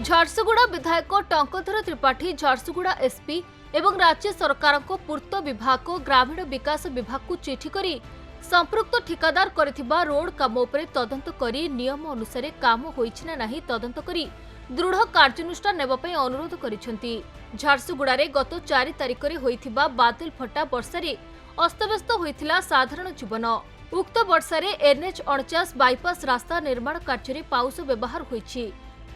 झारसुगुड़ा विधायक टंकधर त्रिपाठी झारसुगुड़ा एसपी एवं राज्य सरकार को पूर्त विभाग को ग्रामीण विकास विभाग को चिठी करी संपृक्त ठिकादार करिथिबा रोड काम उपरे तदंत करी नियम अनुसार काम होइछि ना नाही तदंत करी दृढ़ कार्यानुष्ठान नेबा पई अनुरोध करिसेंती। झारसुगुड़ा रे गत 4 तारिख रे होइथिबा बादल फटा वर्षा रे अस्तव्यस्त होइथिला साधारण जीवन। उक्त वर्षा रे एनएच 49 बाईपास रास्ता निर्माण कार्य रे पाउस व्यवहार होइछि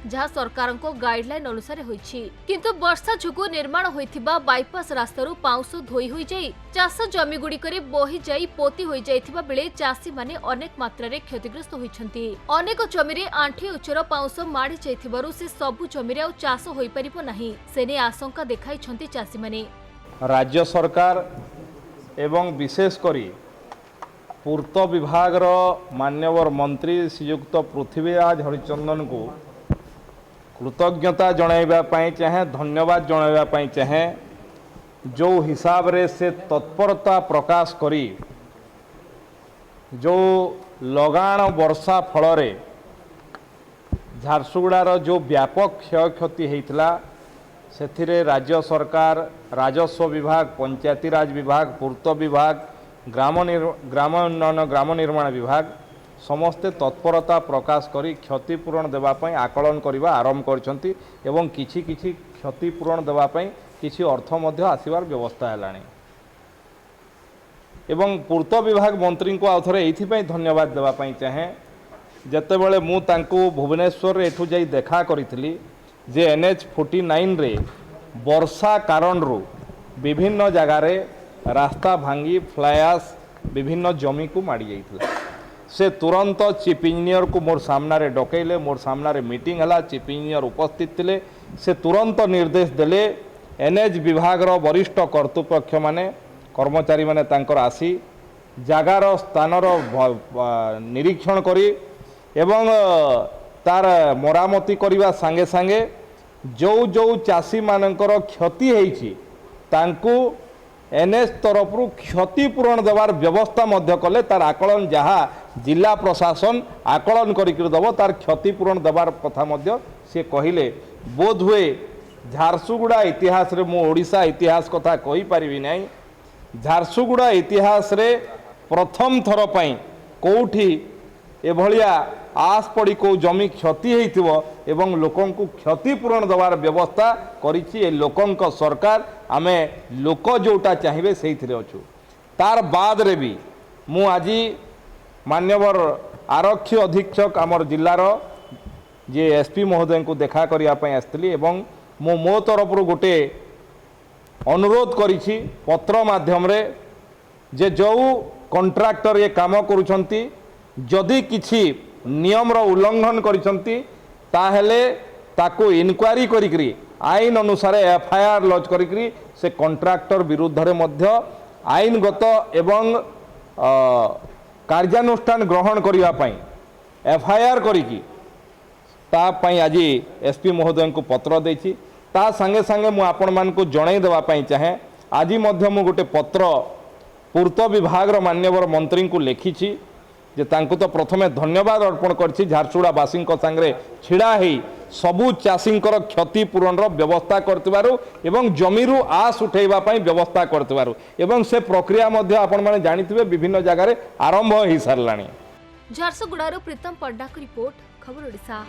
जहाँ सरकार को गाइडलाइन अनुसार होइछि किंतु वर्षा जोगु निर्माण होइथिबा बाईपास रास्तारू पाउस धोई होई जाई चाष जमी गुड़िकरे बोही जाई पोती होई जाइथिबा बेले चाषी माने अनेक मात्रा रे क्षतिग्रस्त होइछंती। अनेक जमी रे आंठी उच्चर पाउस माडी जाइथिबारु से सबु जमी रे आ चाष होई परिबो नाही सेने आशंका देखाइछंती चाषी माने। राज्य सरकार एवं विशेष करी पूर्त विभाग रो मान्यवर मंत्री श्रीयुक्त पृथ्वीराज हरिचंदन को कृतज्ञता जणाइबा पई चाहे धन्यवाद जणाइबा पई चाहे जो हिसाब रे से तत्परता प्रकाश करी जो लगाण वर्षा फल रे झारसुगुड़ार जो व्यापक क्षय क्षति होइतला सेथिरे राज्य सरकार राजस्व विभाग पंचायती राज विभाग पूर्त विभाग ग्राम उन्नयन ग्राम निर्माण विभाग समस्ते तत्परता प्रकाश करी क्षतिपूरण देवाई आकलन करने आरंभ करछंती एवं किछि किछि क्षतिपूरण देवाई किछि अर्थ मध्य आसीबार व्यवस्था है। एवं पूर्त विभाग मंत्री को आउ थे ये धन्यवाद देवाई चाहे जेतेबेले मु तांको भुवनेश्वर एठू जाई देखा करी जे NH 49 रे वर्षा कारण रु विभिन्न जगार रास्ता भांगी फ्लायास विभिन्न जमी को माड़ी जाइथिला से तुरंत चीफ इंजीनियर को मोर सामने डकैले मोर सामने मीटिंग हला चीफ इंजीनियर उपस्थित थे से तुरंत निर्देश देले NH विभाग रो वरिष्ठ कर्तृपक्ष माने कर्मचारी माने तांकर आसी जगार स्थानर निरीक्षण करी एवं तार मरामती करने सांगे सांगे जो जो चाषी मानकर क्षति होइछि तांकु NH तरफ क्षतिपूरण देवार व्यवस्था मध्य कले तार आकलन जहाँ जिला प्रशासन आकलन करिक दब तार क्षतिपूरण देवार कथा मध्य से कहले बोध हुए झारसुगुड़ा इतिहास रे मु ओडिशा इतिहास कथा कहि परिबि नाही झारसुगुड़ा इतिहास रे प्रथम थर पई कोठी एभलिया आस पड़ी को जमी क्षति होइथिबो एवं लोकों को क्षतिपूरण देवार व्यवस्था करिछि ए लोकों सरकार आमे लोक जोटा चाहिए से अच्छु तार बाद रे भी मु आज मान्यवर आरक्षी अधीक्षक आमर जिलार जे एसपी महोदय को देखा करने आसती एवं मो तरफ गोटे अनुरोध करिछि पत्र माध्यम रे जे जो कॉन्ट्रैक्टर ये काम करुछंती जदि किछि नियम रो उल्लंघन करिसंती ताहेले ताको इनक्वारी करिकरी आईन अनुसार FIR लॉन्च करिकरी से कॉन्ट्रैक्टर विरुद्ध रे मध्य आईनगत एवं कार्यानुष्ठान ग्रहण करिवा पई FIR करिकी ता पई आज एसपी महोदय को पत्र देछि ता संगे संगे मु आपण मान को जणाई देवा पई चाहे आज मध्य मु गोटे पत्र पूर्त विभाग रो मान्यवर मंत्री को लिखिछि जे तांको तो प्रथमे धन्यवाद अर्पण करछि झारसुगुड़ा बासी सांगे छिड़ा ही सबु चाषींकर क्षतिपूरण व्यवस्था करतिबारु एवं जमीरु आस उठेबा पई व्यवस्था करतिबारु एवं से प्रक्रिया मध्य आपण माने जानिथिबे विभिन्न जगह रे आरंभ होई सारलाणी। झारसुगुड़ारो प्रीतम पंडा को रिपोर्ट खबर ओडिशा।